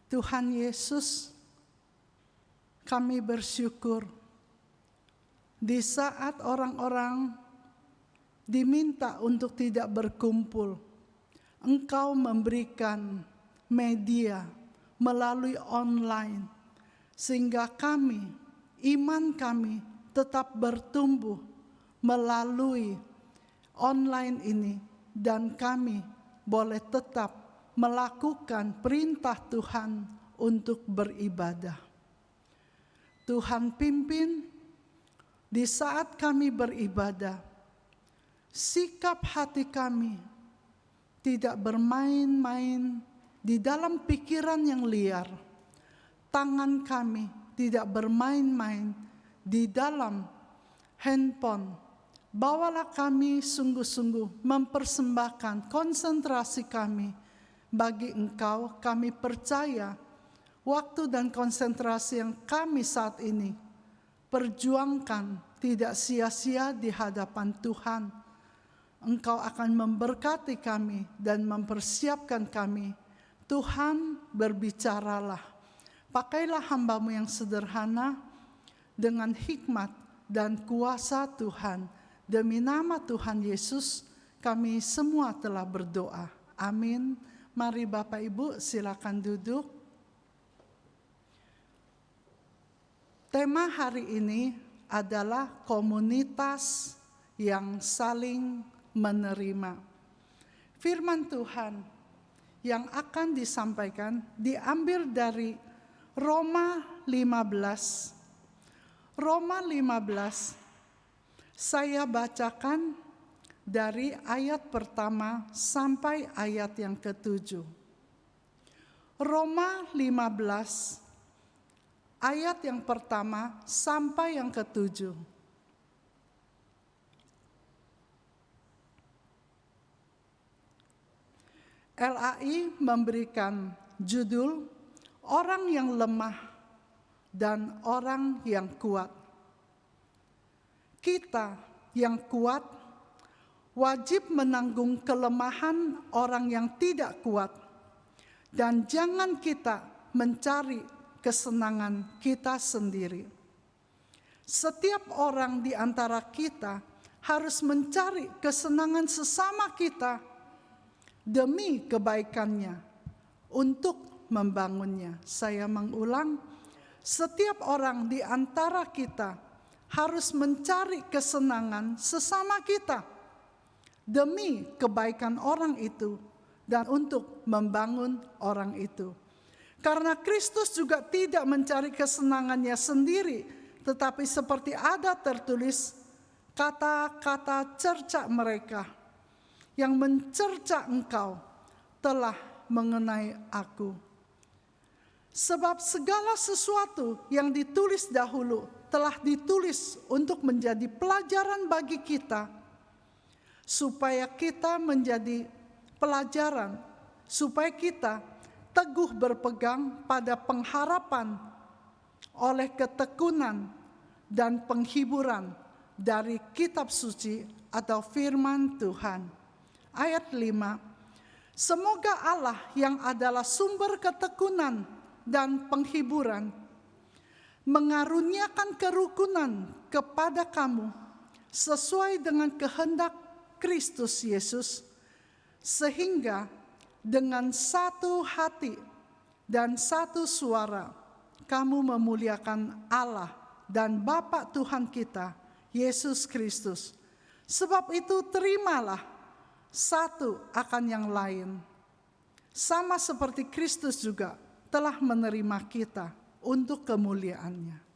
Tuhan Yesus, kami bersyukur di saat orang-orang diminta untuk tidak berkumpul, Engkau memberikan media melalui online, sehingga kami, iman kami tetap bertumbuh melalui online ini, dan kami boleh tetap melakukan perintah Tuhan untuk beribadah. Tuhan pimpin di saat kami beribadah, sikap hati kami tidak bermain-main di dalam pikiran yang liar. Tangan kami tidak bermain-main di dalam handphone. Bawalah kami sungguh-sungguh mempersembahkan konsentrasi kami bagi Engkau. Kami percaya waktu dan konsentrasi yang kami saat ini perjuangkan tidak sia-sia di hadapan Tuhan. Engkau akan memberkati kami dan mempersiapkan kami. Tuhan, berbicaralah. Pakailah hamba-Mu yang sederhana dengan hikmat dan kuasa Tuhan. Demi nama Tuhan Yesus, kami semua telah berdoa. Amin. Mari Bapak Ibu silakan duduk. Tema hari ini adalah komunitas yang saling menerima. Firman Tuhan yang akan disampaikan diambil dari Roma 15. Roma 15, saya bacakan dari ayat pertama sampai ayat yang ke-7. Roma 15, ayat yang pertama sampai yang ke-7. LAI memberikan judul Orang yang Lemah dan Orang yang Kuat. Kita yang kuat wajib menanggung kelemahan orang yang tidak kuat, dan jangan kita mencari kesenangan kita sendiri. Setiap orang di antara kita harus mencari kesenangan sesama kita demi kebaikannya untuk membangunnya. Saya mengulang, setiap orang di antara kita harus mencari kesenangan sesama kita demi kebaikan orang itu dan untuk membangun orang itu. Karena Kristus juga tidak mencari kesenangannya sendiri, tetapi seperti ada tertulis, kata-kata cerca mereka yang mencerca engkau telah mengenai aku. Sebab segala sesuatu yang ditulis dahulu telah ditulis untuk menjadi pelajaran bagi kita, supaya kita menjadi pelajaran, supaya kita teguh berpegang pada pengharapan oleh ketekunan dan penghiburan dari kitab suci atau firman Tuhan. Ayat 5, semoga Allah yang adalah sumber ketekunan dan penghiburan mengaruniakan kerukunan kepada kamu sesuai dengan kehendak Kristus Yesus, sehingga dengan satu hati dan satu suara kamu memuliakan Allah dan Bapa Tuhan kita, Yesus Kristus. Sebab itu terimalah satu akan yang lain, sama seperti Kristus juga telah menerima kita untuk kemuliaannya.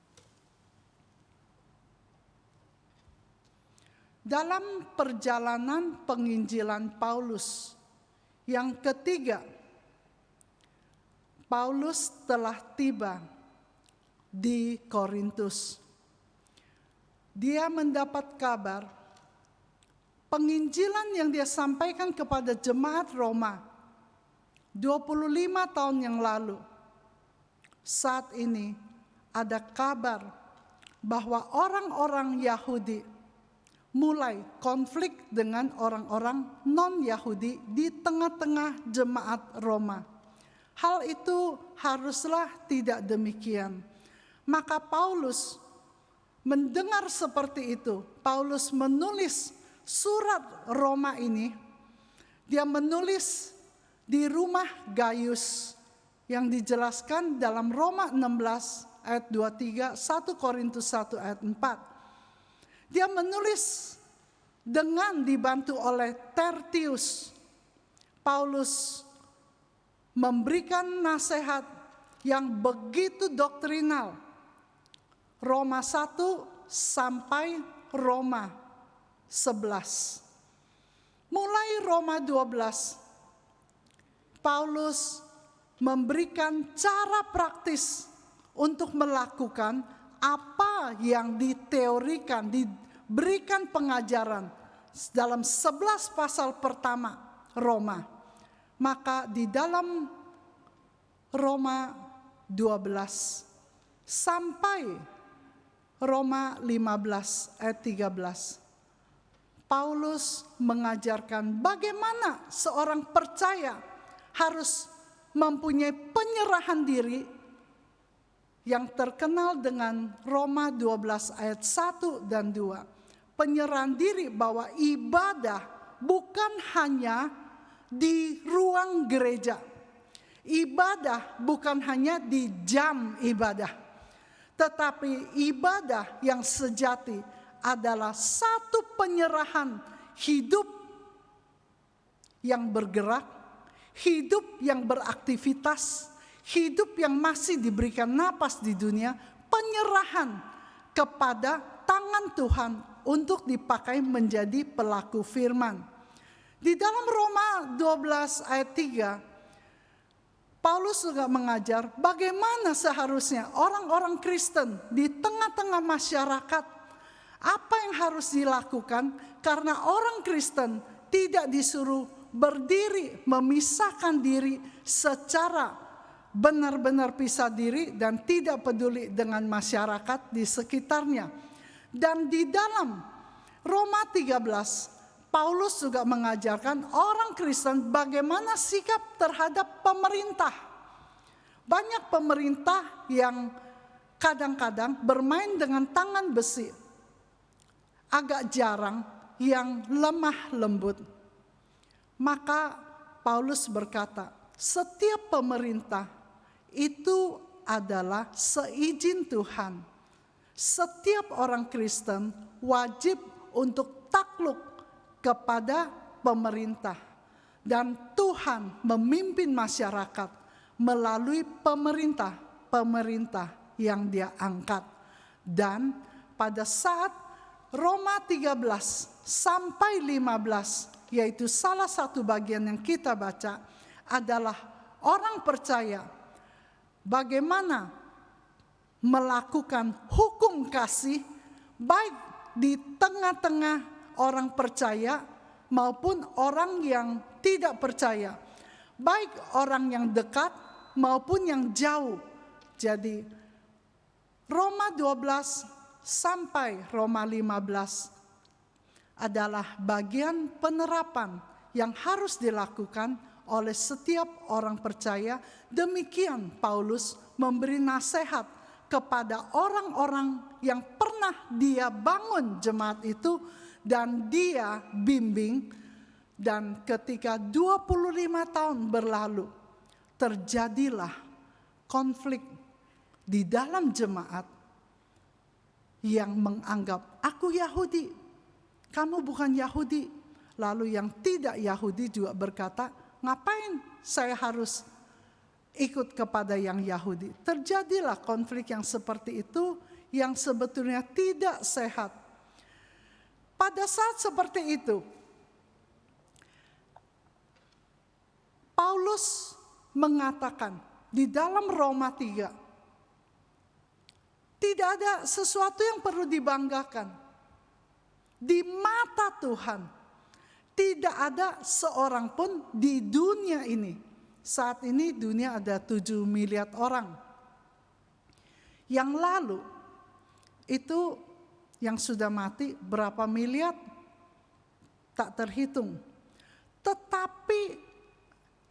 Dalam perjalanan penginjilan Paulus yang ketiga, Paulus telah tiba di Korintus. Dia mendapat kabar penginjilan yang dia sampaikan kepada jemaat Roma 25 tahun yang lalu. Saat ini ada kabar bahwa orang-orang Yahudi mulai konflik dengan orang-orang non-Yahudi di tengah-tengah jemaat Roma. Hal itu haruslah tidak demikian. Maka Paulus mendengar seperti itu. Paulus menulis surat Roma ini. Dia menulis di rumah Gaius yang dijelaskan dalam Roma 16 ayat 23, 1 Korintus 1 ayat 4. Dia menulis dengan dibantu oleh Tertius. Paulus memberikan nasihat yang begitu doktrinal. Roma 1 sampai Roma 11. Mulai Roma 12, Paulus memberikan cara praktis untuk melakukan apa yang diteorikan, diberikan pengajaran dalam 11 pasal pertama Roma. Maka di dalam Roma 12 sampai Roma 15 ayat 13, Paulus mengajarkan bagaimana seorang percaya harus mempunyai penyerahan diri yang terkenal dengan Roma 12 ayat 1 dan 2. Penyerahan diri bahwa ibadah bukan hanya di ruang gereja. Ibadah bukan hanya di jam ibadah. Tetapi ibadah yang sejati adalah satu penyerahan hidup yang bergerak, hidup yang beraktivitas, hidup yang masih diberikan napas di dunia, penyerahan kepada tangan Tuhan untuk dipakai menjadi pelaku firman. Di dalam Roma 12 ayat 3, Paulus juga mengajar bagaimana seharusnya orang-orang Kristen di tengah-tengah masyarakat, apa yang harus dilakukan, karena orang Kristen tidak disuruh berdiri, memisahkan diri secara benar-benar pisah diri dan tidak peduli dengan masyarakat di sekitarnya. Dan di dalam Roma 13, Paulus juga mengajarkan orang Kristen bagaimana sikap terhadap pemerintah. Banyak pemerintah yang kadang-kadang bermain dengan tangan besi, agak jarang yang lemah lembut. Maka Paulus berkata, setiap pemerintah itu adalah seizin Tuhan. Setiap orang Kristen wajib untuk takluk kepada pemerintah. Dan Tuhan memimpin masyarakat melalui pemerintah yang dia angkat. Dan pada saat Roma 13 sampai 15, yaitu salah satu bagian yang kita baca, adalah orang percaya bagaimana melakukan hukum kasih baik di tengah-tengah orang percaya maupun orang yang tidak percaya, baik orang yang dekat maupun yang jauh. Jadi Roma 12 sampai Roma 15 adalah bagian penerapan yang harus dilakukan oleh setiap orang percaya. Demikian Paulus memberi nasihat kepada orang-orang yang pernah dia bangun jemaat itu dan dia bimbing. Dan ketika 25 tahun berlalu, terjadilah konflik di dalam jemaat yang menganggap aku Yahudi, kamu bukan Yahudi. Lalu yang tidak Yahudi juga berkata, ngapain saya harus ikut kepada yang Yahudi? Terjadilah konflik yang seperti itu yang sebetulnya tidak sehat. Pada saat seperti itu, Paulus mengatakan di dalam Roma 3, tidak ada sesuatu yang perlu dibanggakan. Di mata Tuhan, tidak ada seorang pun di dunia ini. Saat ini dunia ada 7 miliar orang. Yang lalu, itu yang sudah mati berapa miliar? Tak terhitung. Tetapi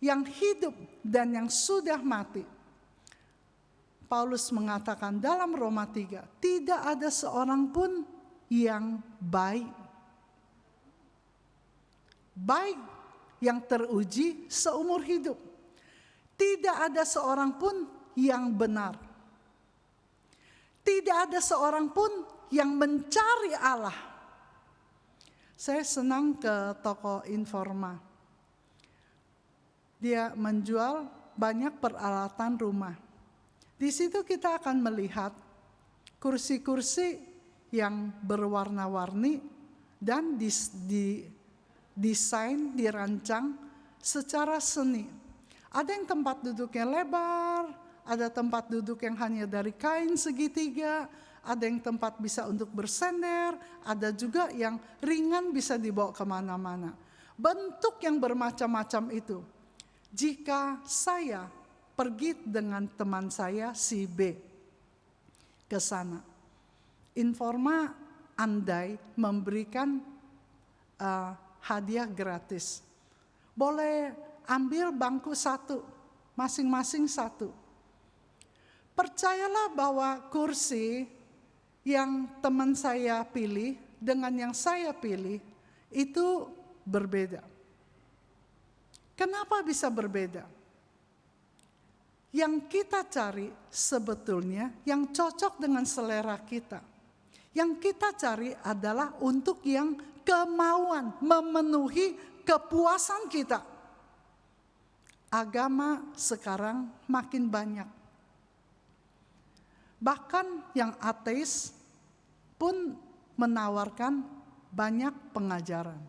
yang hidup dan yang sudah mati. Paulus mengatakan dalam Roma 3, tidak ada seorang pun yang baik. Baik yang teruji seumur hidup. Tidak ada seorang pun yang benar. Tidak ada seorang pun yang mencari Allah. Saya senang ke toko Informa. Dia menjual banyak peralatan rumah. Di situ kita akan melihat kursi-kursi yang berwarna-warni dan didesain, dirancang secara seni. Ada yang tempat duduknya lebar, ada tempat duduk yang hanya dari kain segitiga, ada yang tempat bisa untuk bersender, ada juga yang ringan bisa dibawa kemana-mana. Bentuk yang bermacam-macam itu. Jika saya pergi dengan teman saya si B ke sana, Informa andai memberikan hadiah gratis. Boleh ambil bangku satu, masing-masing satu. Percayalah bahwa kursi yang teman saya pilih dengan yang saya pilih itu berbeda. Kenapa bisa berbeda? Yang kita cari sebetulnya yang cocok dengan selera kita. Yang kita cari adalah untuk yang kemauan, memenuhi kepuasan kita. Agama sekarang makin banyak. Bahkan yang ateis pun menawarkan banyak pengajaran.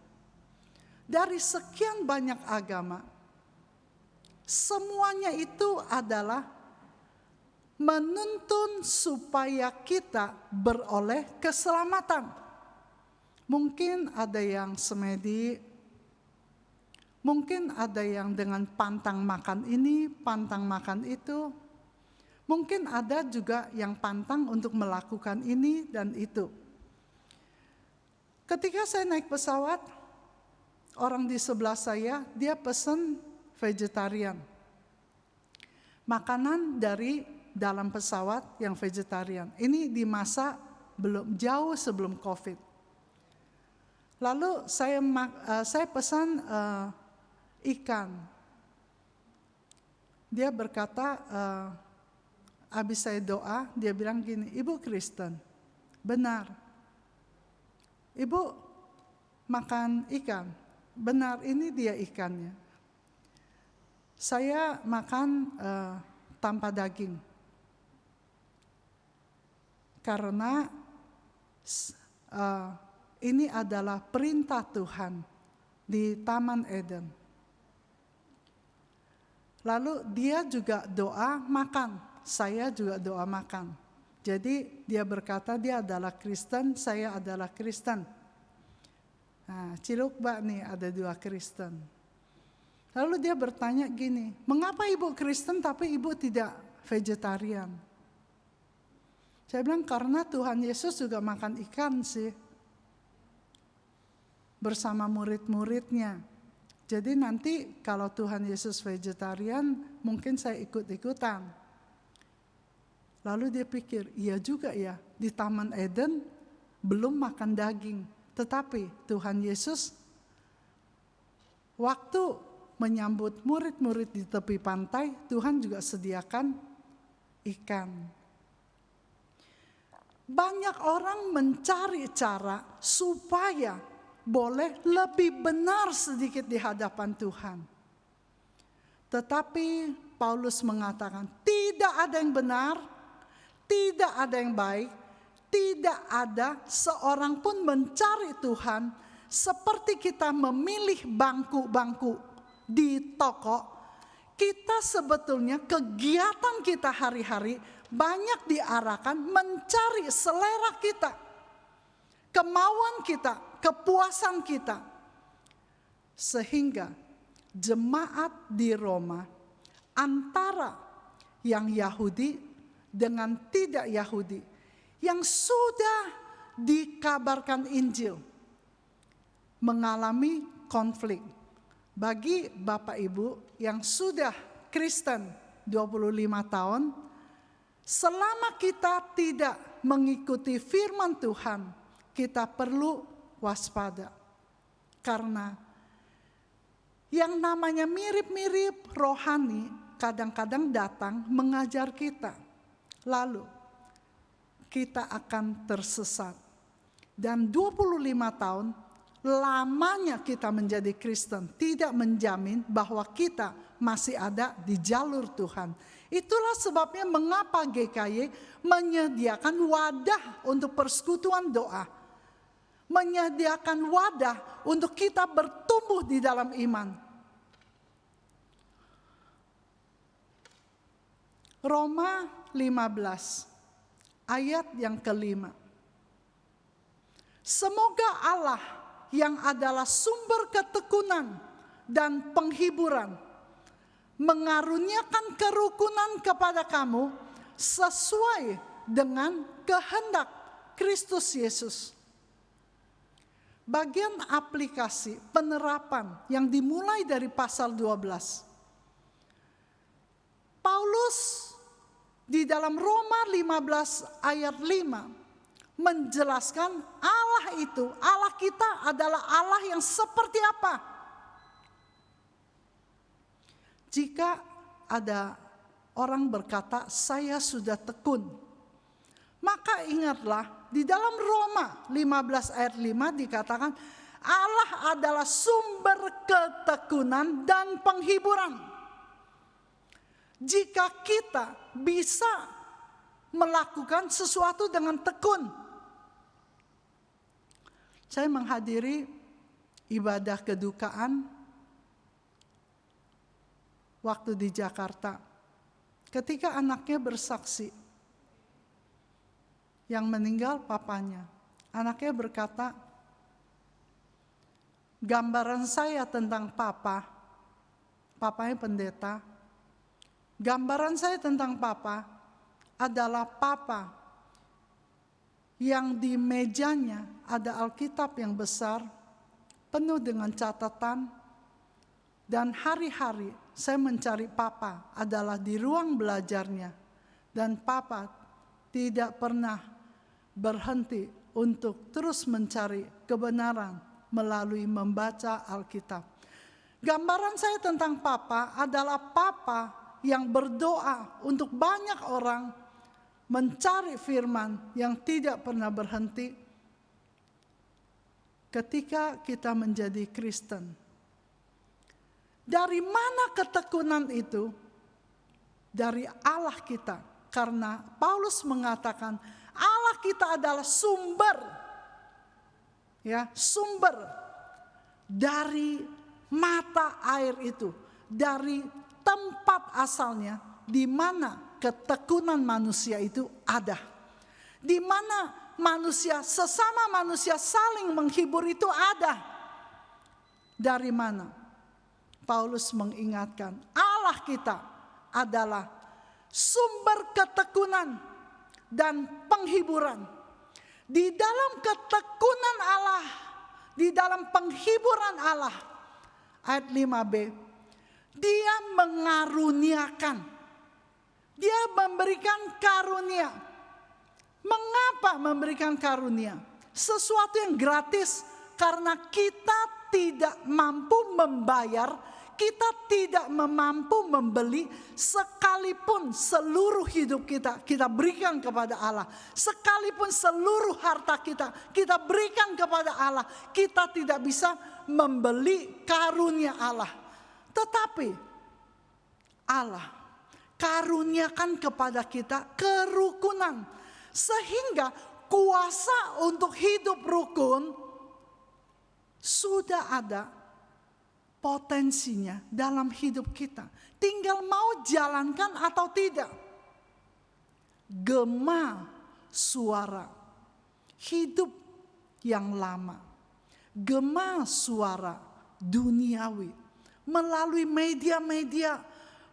Dari sekian banyak agama, semuanya itu adalah menuntun supaya kita beroleh keselamatan. Mungkin ada yang semedi, mungkin ada yang dengan pantang makan ini, pantang makan itu. Mungkin ada juga yang pantang untuk melakukan ini dan itu. Ketika saya naik pesawat, orang di sebelah saya, dia pesan vegetarian. Makanan dari dalam pesawat yang vegetarian. Ini di masa jauh sebelum COVID. Lalu saya pesan ikan. Dia berkata, habis saya doa, dia bilang gini, Ibu Kristen, benar. Ibu makan ikan, benar ini dia ikannya. Saya makan tanpa daging. Karena ini adalah perintah Tuhan di Taman Eden. Lalu dia juga doa makan, saya juga doa makan. Jadi dia berkata dia adalah Kristen, saya adalah Kristen. Nah, Cilukba nih ada 2 Kristen. Lalu dia bertanya gini, mengapa ibu Kristen tapi ibu tidak vegetarian? Saya bilang karena Tuhan Yesus juga makan ikan sih. Bersama murid-muridnya. Jadi nanti kalau Tuhan Yesus vegetarian, mungkin saya ikut-ikutan. Lalu dia pikir, iya juga ya, di Taman Eden belum makan daging. Tetapi Tuhan Yesus waktu menyambut murid-murid di tepi pantai, Tuhan juga sediakan ikan. Banyak orang mencari cara supaya boleh lebih benar sedikit di hadapan Tuhan. Tetapi Paulus mengatakan, tidak ada yang benar, tidak ada yang baik, tidak ada seorang pun mencari Tuhan seperti kita memilih bangku-bangku di toko. Kita sebetulnya kegiatan kita hari-hari banyak diarahkan mencari selera kita, kemauan kita, kepuasan kita. Sehingga jemaat di Roma antara yang Yahudi dengan tidak Yahudi yang sudah dikabarkan Injil mengalami konflik, Bagi Bapak Ibu yang sudah Kristen 25 tahun, selama kita tidak mengikuti firman Tuhan, kita perlu waspada. Karena yang namanya mirip-mirip rohani kadang-kadang datang mengajar kita. Lalu kita akan tersesat. Dan 25 tahun lamanya kita menjadi Kristen tidak menjamin bahwa kita masih ada di jalur Tuhan. Itulah sebabnya mengapa GKY menyediakan wadah untuk persekutuan doa. Menyediakan wadah untuk kita bertumbuh di dalam iman. Roma 15 ayat yang ke-5. Semoga Allah yang adalah sumber ketekunan dan penghiburan mengaruniakan kerukunan kepada kamu sesuai dengan kehendak Kristus Yesus. Bagian aplikasi penerapan yang dimulai dari pasal 12. Paulus di dalam Roma 15 ayat 5 menjelaskan Allah itu, Allah kita adalah Allah yang seperti apa. Jika ada orang berkata, saya sudah tekun, maka ingatlah di dalam Roma 15 ayat 5 dikatakan, Allah adalah sumber ketekunan dan penghiburan. Jika kita bisa melakukan sesuatu dengan tekun. Saya menghadiri ibadah kedukaan waktu di Jakarta. Ketika anaknya bersaksi, yang meninggal papanya. Anaknya berkata, gambaran saya tentang papanya pendeta, gambaran saya tentang papa adalah papa yang di mejanya ada Alkitab yang besar, penuh dengan catatan, dan hari-hari saya mencari papa adalah di ruang belajarnya, dan papa tidak pernah berhenti untuk terus mencari kebenaran melalui membaca Alkitab. Gambaran saya tentang papa adalah papa yang berdoa untuk banyak orang, mencari firman yang tidak pernah berhenti. Ketika kita menjadi Kristen, dari mana ketekunan itu? Dari Allah kita. Karena Paulus mengatakan Allah kita adalah sumber, ya, sumber dari mata air itu, dari tempat asalnya di mana ketekunan manusia itu ada. Di mana manusia, sesama manusia saling menghibur itu ada. Dari mana? Paulus mengingatkan, Allah kita adalah sumber ketekunan dan penghiburan. Di dalam ketekunan Allah, di dalam penghiburan Allah, ayat 5b, Dia mengaruniakan, Dia memberikan karunia. Mengapa memberikan karunia? Sesuatu yang gratis, karena kita tidak mampu membayar, kita tidak mampu membeli, sekalipun seluruh hidup kita berikan kepada Allah. Sekalipun seluruh harta kita berikan kepada Allah, kita tidak bisa membeli karunia Allah. Tetapi Allah karuniakan kepada kita kerukunan, sehingga kuasa untuk hidup rukun sudah ada potensinya dalam hidup kita. Tinggal mau jalankan atau tidak. Gema suara hidup yang lama, gema suara duniawi melalui media-media,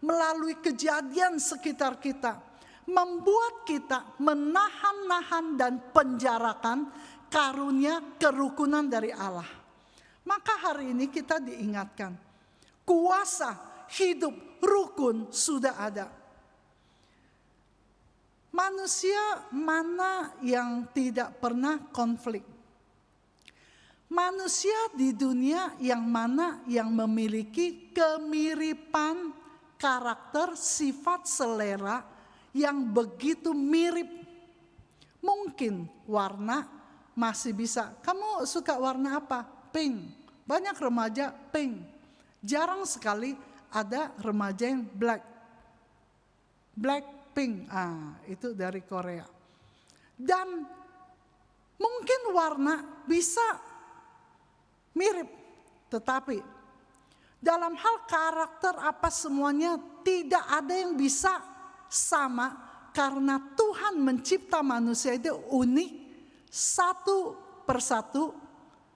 melalui kejadian sekitar kita, membuat kita menahan-nahan dan penjarakan karunia kerukunan dari Allah. Maka hari ini kita diingatkan, kuasa hidup rukun sudah ada. Manusia mana yang tidak pernah konflik? Manusia di dunia yang mana yang memiliki kemiripan karakter, sifat, selera yang begitu mirip. Mungkin warna masih bisa. Kamu suka warna apa? Pink. Banyak remaja pink. Jarang sekali ada remaja yang black. Blackpink, itu dari Korea. Dan mungkin warna bisa mirip, tetapi dalam hal karakter apa semuanya tidak ada yang bisa sama, karena Tuhan mencipta manusia itu unik, satu persatu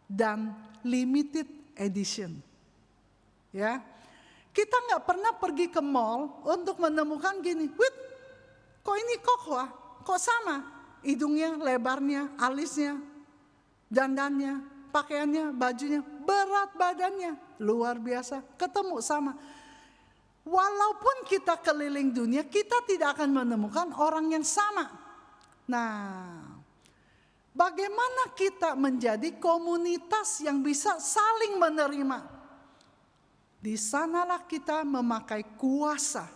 dan limited edition. Ya, kita nggak pernah pergi ke mall untuk menemukan gini, wait, kok ini kok sama, hidungnya, lebarnya, alisnya, dandannya, pakaiannya, bajunya, berat badannya, luar biasa, ketemu sama. Walaupun kita keliling dunia, kita tidak akan menemukan orang yang sama. Nah, bagaimana kita menjadi komunitas yang bisa saling menerima? Di sanalah kita memakai kuasa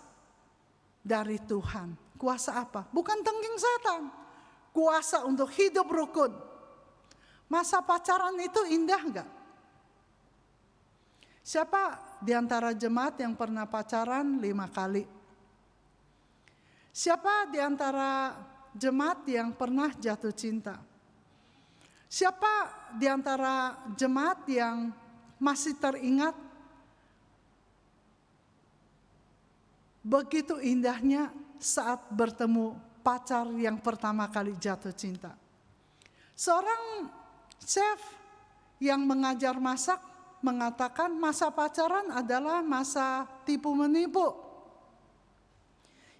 dari Tuhan. Kuasa apa? Bukan tengking setan. Kuasa untuk hidup rukun. Masa pacaran itu indah enggak? Siapa di antara jemaat yang pernah pacaran 5 kali? Siapa di antara jemaat yang pernah jatuh cinta? Siapa di antara jemaat yang masih teringat begitu indahnya saat bertemu pacar yang pertama kali jatuh cinta? Seorang chef yang mengajar masak mengatakan masa pacaran adalah masa tipu menipu.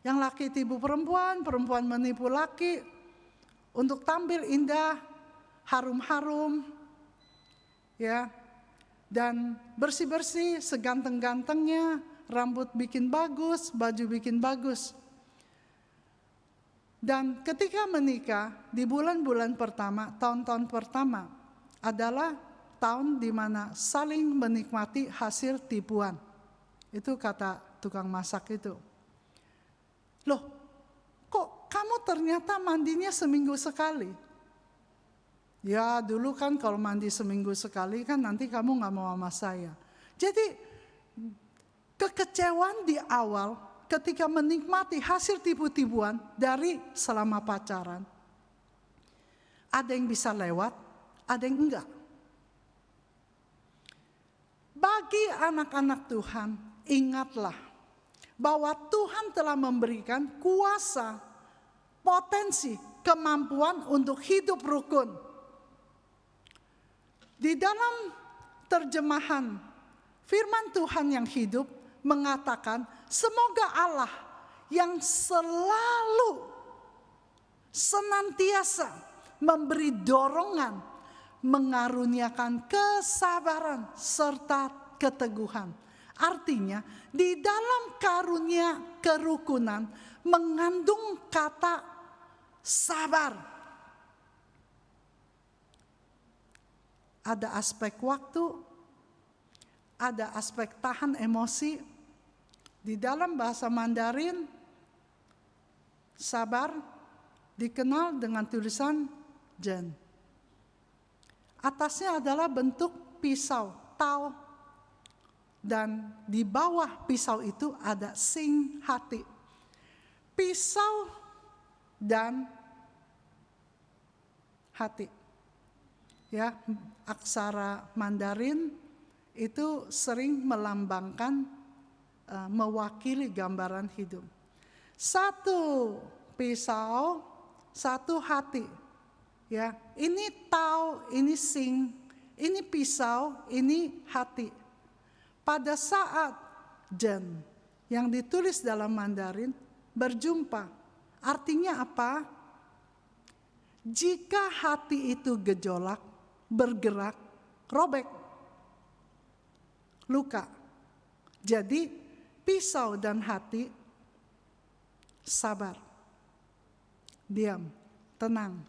Yang laki tipu perempuan, perempuan menipu laki untuk tampil indah, harum-harum, ya, dan bersih-bersih, seganteng-gantengnya, rambut bikin bagus, baju bikin bagus. Dan ketika menikah di bulan-bulan pertama, tahun-tahun pertama adalah tahun di mana saling menikmati hasil tipuan. Itu kata tukang masak itu. Loh, kok kamu ternyata mandinya seminggu sekali? Ya dulu kan kalau mandi seminggu sekali kan nanti kamu gak mau sama saya. Jadi kekecewaan di awal ketika menikmati hasil tipu-tipuan dari selama pacaran. Ada yang bisa lewat, ada yang enggak. Bagi anak-anak Tuhan, ingatlah bahwa Tuhan telah memberikan kuasa, potensi, kemampuan untuk hidup rukun. Di dalam terjemahan firman Tuhan yang hidup mengatakan, semoga Allah yang selalu senantiasa memberi dorongan, mengaruniakan kesabaran serta keteguhan. Artinya di dalam karunia kerukunan mengandung kata sabar. Ada aspek waktu, ada aspek tahan emosi. Di dalam bahasa Mandarin, sabar dikenal dengan tulisan Jen. Atasnya adalah bentuk pisau, tao. Dan di bawah pisau itu ada sing, hati. Pisau dan hati. Ya, aksara Mandarin itu sering melambangkan, mewakili gambaran hidup. Satu pisau, satu hati. Ya, ini tao, ini sing, ini pisau, ini hati. Pada saat Jen yang ditulis dalam Mandarin berjumpa, artinya apa? Jika hati itu gejolak, bergerak, robek, luka. Jadi pisau dan hati, sabar, diam, tenang,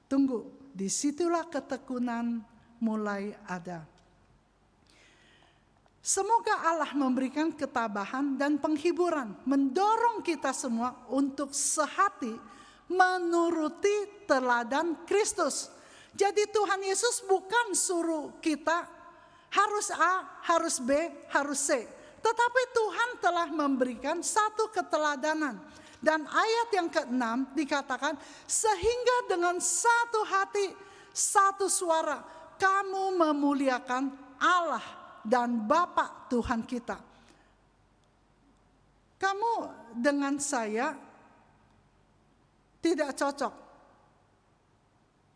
tunggu. Disitulah ketekunan mulai ada. Semoga Allah memberikan ketabahan dan penghiburan, mendorong kita semua untuk sehati menuruti teladan Kristus. Jadi Tuhan Yesus bukan suruh kita harus A, harus B, harus C. Tetapi Tuhan telah memberikan satu keteladanan. Dan ayat yang ke-6 dikatakan, sehingga dengan satu hati, satu suara, kamu memuliakan Allah dan Bapa Tuhan kita. Kamu dengan saya tidak cocok.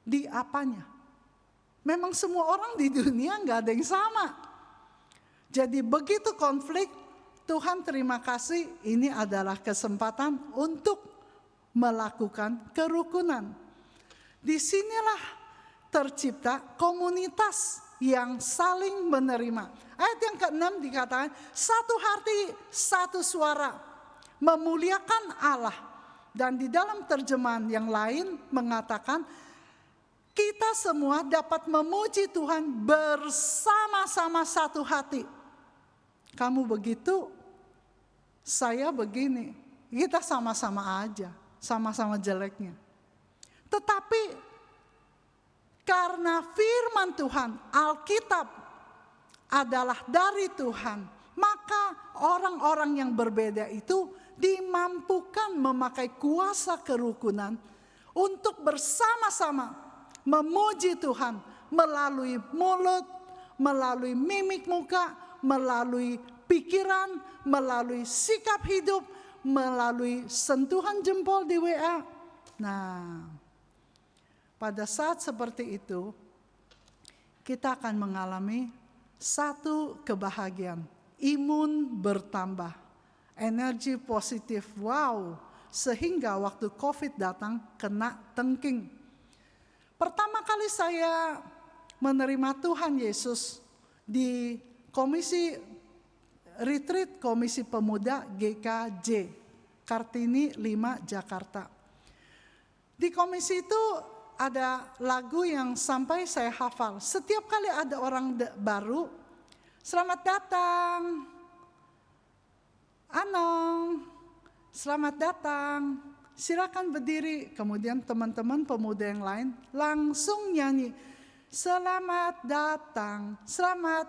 Di apanya? Memang semua orang di dunia nggak ada yang sama. Jadi begitu konflik, Tuhan terima kasih, ini adalah kesempatan untuk melakukan kerukunan. Disinilah tercipta komunitas yang saling menerima. Ayat yang ke-6 dikatakan, satu hati, satu suara, memuliakan Allah. Dan di dalam terjemahan yang lain mengatakan, kita semua dapat memuji Tuhan bersama-sama satu hati. Kamu begitu, saya begini. Kita sama-sama aja, sama-sama jeleknya. Tetapi karena firman Tuhan, Alkitab adalah dari Tuhan, maka orang-orang yang berbeda itu dimampukan memakai kuasa kerukunan untuk bersama-sama memuji Tuhan melalui mulut, melalui mimik muka, melalui pikiran, melalui sikap hidup, melalui sentuhan jempol di WA. Nah, pada saat seperti itu, kita akan mengalami satu kebahagiaan. Imun bertambah, energi positif, wow. Sehingga waktu COVID datang, kena tengking. Pertama kali saya menerima Tuhan Yesus di komisi retreat Komisi Pemuda GKJ, Kartini 5 Jakarta. Di komisi itu ada lagu yang sampai saya hafal. Setiap kali ada orang baru, selamat datang, Anong, selamat datang, silakan berdiri. Kemudian teman-teman pemuda yang lain langsung nyanyi, selamat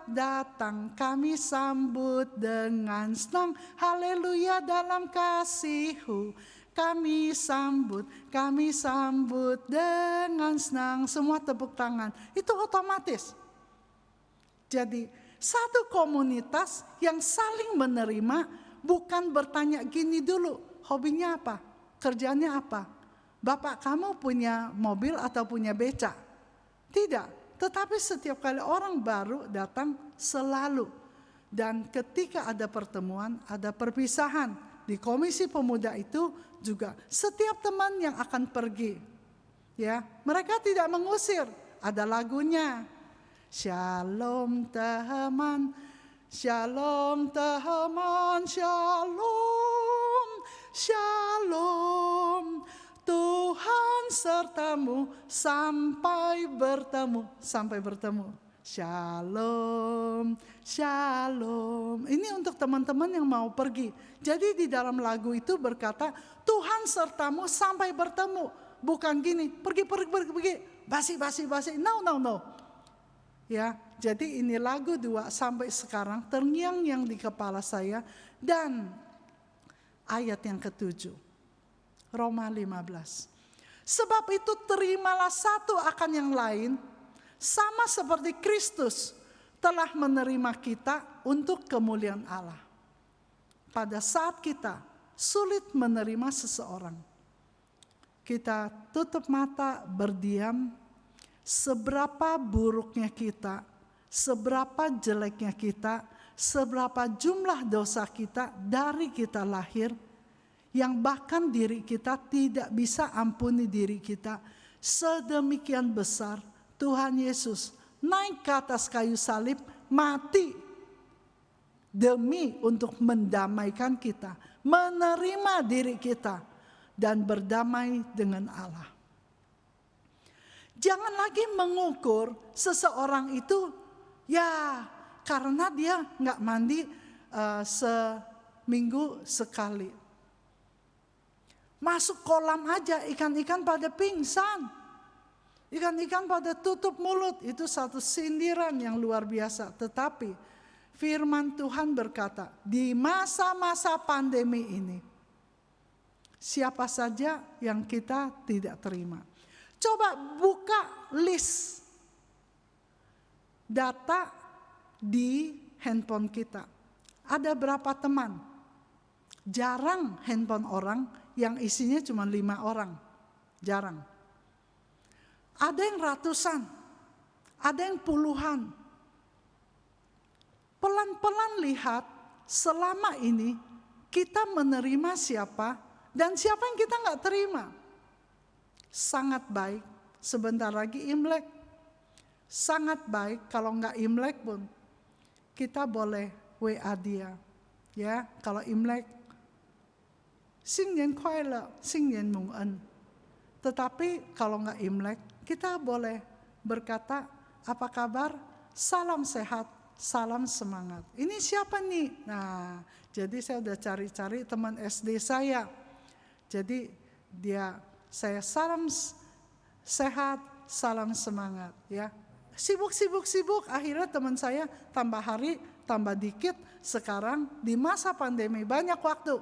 datang, kami sambut dengan senang, haleluya dalam kasih-Mu. Kami sambut dengan senang. Semua tepuk tangan. Itu otomatis. Jadi satu komunitas yang saling menerima, bukan bertanya gini dulu, hobinya apa? Kerjanya apa? Bapak kamu punya mobil atau punya beca? Tidak. Tetapi setiap kali orang baru datang selalu. Dan ketika ada pertemuan, ada perpisahan. Di komisi pemuda itu juga setiap teman yang akan pergi, ya, mereka tidak mengusir. Ada lagunya, Shalom teman, Shalom teman, Shalom, Shalom. Tuhan sertamu sampai bertemu. Shalom, Shalom. Ini untuk teman-teman yang mau pergi. Jadi di dalam lagu itu berkata, Tuhan sertamu sampai bertemu. Bukan gini, pergi, basi. No. Ya, jadi ini lagu 2 sampai sekarang terngiang-ngiang di kepala saya. Dan ayat yang ke-7, Roma 15. Sebab itu terimalah satu akan yang lain, sama seperti Kristus telah menerima kita untuk kemuliaan Allah. Pada saat kita sulit menerima seseorang, kita tutup mata, berdiam. Seberapa buruknya kita, seberapa jeleknya kita, seberapa jumlah dosa kita dari kita lahir, yang bahkan diri kita tidak bisa ampuni diri kita, sedemikian besar Tuhan Yesus naik ke atas kayu salib, mati demi untuk mendamaikan kita, menerima diri kita, dan berdamai dengan Allah. Jangan lagi mengukur seseorang itu, ya karena dia nggak mandi seminggu sekali. Masuk kolam aja ikan-ikan pada pingsan. Ikan-ikan pada tutup mulut. Itu satu sindiran yang luar biasa. Tetapi firman Tuhan berkata, di masa-masa pandemi ini, siapa saja yang kita tidak terima. Coba buka list data di handphone kita. Ada berapa teman? Jarang handphone orang yang isinya cuma 5 orang. Jarang. Ada yang ratusan, ada yang puluhan. Pelan-pelan lihat selama ini kita menerima siapa dan siapa yang kita nggak terima. Sangat baik, sebentar lagi Imlek. Sangat baik, kalau nggak Imlek pun kita boleh WA dia. Ya, kalau Imlek, 新年快乐，新年蒙恩. Tetapi kalau nggak Imlek, kita boleh berkata, apa kabar? Salam sehat, salam semangat. Ini siapa nih? Nah, jadi saya udah cari-cari teman SD saya. Jadi saya salam sehat, salam semangat. Ya, sibuk, akhirnya teman saya tambah hari, tambah dikit. Sekarang di masa pandemi banyak waktu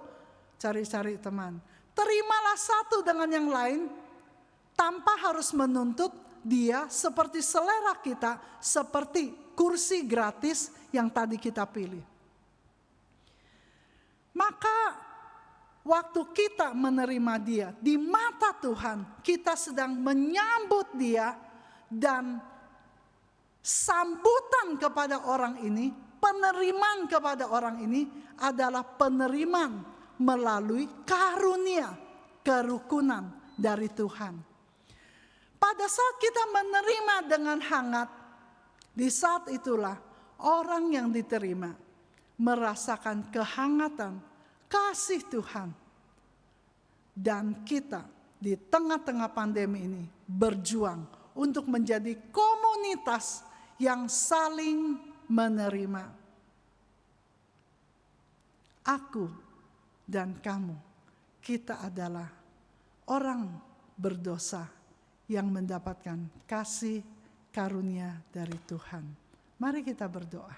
cari-cari teman. Terimalah satu dengan yang lain tanpa harus menuntut dia seperti selera kita, seperti kursi gratis yang tadi kita pilih. Maka waktu kita menerima dia di mata Tuhan, kita sedang menyambut dia, dan sambutan kepada orang ini, penerimaan kepada orang ini adalah penerimaan melalui karunia, kerukunan dari Tuhan. Pada saat kita menerima dengan hangat, di saat itulah orang yang diterima merasakan kehangatan kasih Tuhan. Dan kita di tengah-tengah pandemi ini berjuang untuk menjadi komunitas yang saling menerima. Aku dan kamu, kita adalah orang berdosa yang mendapatkan kasih karunia dari Tuhan. Mari kita berdoa.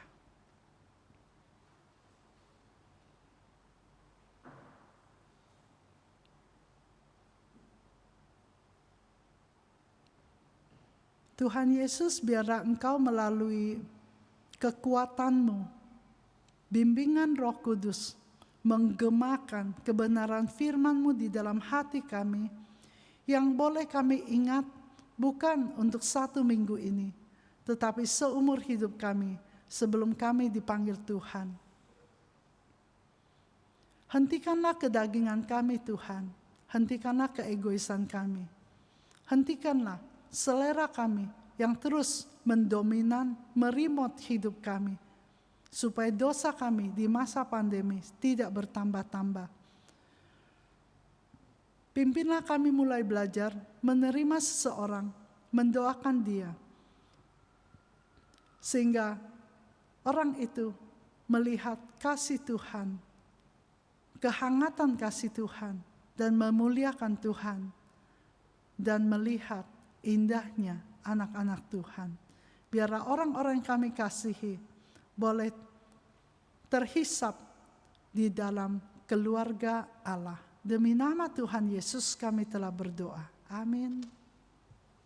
Tuhan Yesus, biarlah Engkau melalui kekuatan-Mu, bimbingan Roh Kudus, menggemakan kebenaran firman-Mu di dalam hati kami, yang boleh kami ingat bukan untuk 1 minggu ini, tetapi seumur hidup kami sebelum kami dipanggil Tuhan. Hentikanlah kedagingan kami Tuhan, hentikanlah keegoisan kami, hentikanlah selera kami yang terus mendominan, meremote hidup kami, supaya dosa kami di masa pandemi tidak bertambah-tambah. Pimpinlah kami mulai belajar menerima seseorang, mendoakan dia, sehingga orang itu melihat kasih Tuhan, kehangatan kasih Tuhan, dan memuliakan Tuhan, dan melihat indahnya anak-anak Tuhan. Biarlah orang-orang yang kami kasihi boleh terhisap di dalam keluarga Allah. Demi nama Tuhan Yesus kami telah berdoa. Amin.